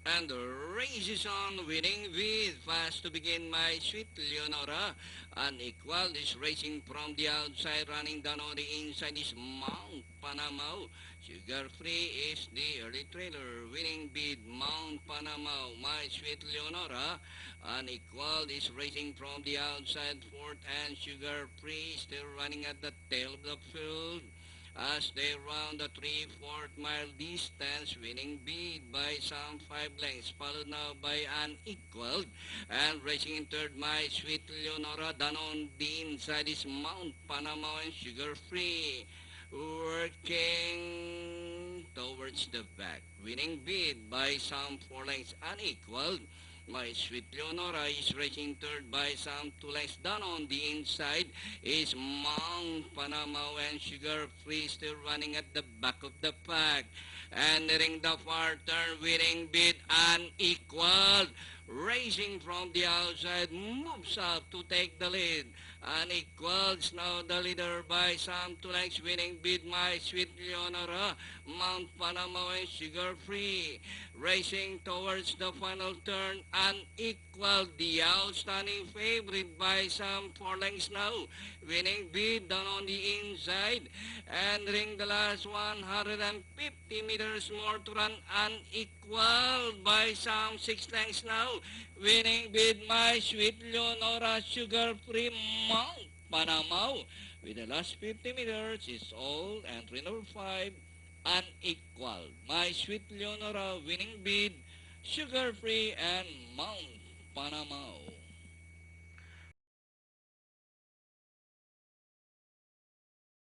And the race is on, winning with fast to begin, my sweet Leonora. Unequal is racing from the outside, running down on the inside is Mount Panamao. Sugar Free is the early trailer, winning bid Mount Panamao, my sweet Leonora. Unequal is racing from the outside, fourth, and Sugar Free still running at the tail of the field as they round the 3/4 mile distance, winning big by some 5 lengths, followed now by Unequaled, and racing in third, my sweet Leonora. Down on the inside is Mount Panama and Sugar Free, working towards the back, winning big by some 4 lengths, Unequaled. My sweet Leonora is racing third by some 2 lengths. Down on the inside is Mount Panama and Sugar Free still running at the back of the pack. And nearing the far turn, winning bid Unequaled. Racing from the outside, moves up to take the lead. Unequaled now the leader by some 2 lengths, winning bid my sweet Leonora. Mount Panama and Sugar Free. Racing towards the final turn, Unequaled, the outstanding favorite by some 4 lengths now, winning bid down on the inside, entering the last 150 meters more to run. Unequaled by some 6 lengths now, winning bid my sweet Leonora. Sugar Free, Mount Panama. With the last 50 meters is all, entry number 5, Unequaled. My sweet Leonora winning bid, Sugar Free, and Mount Panama.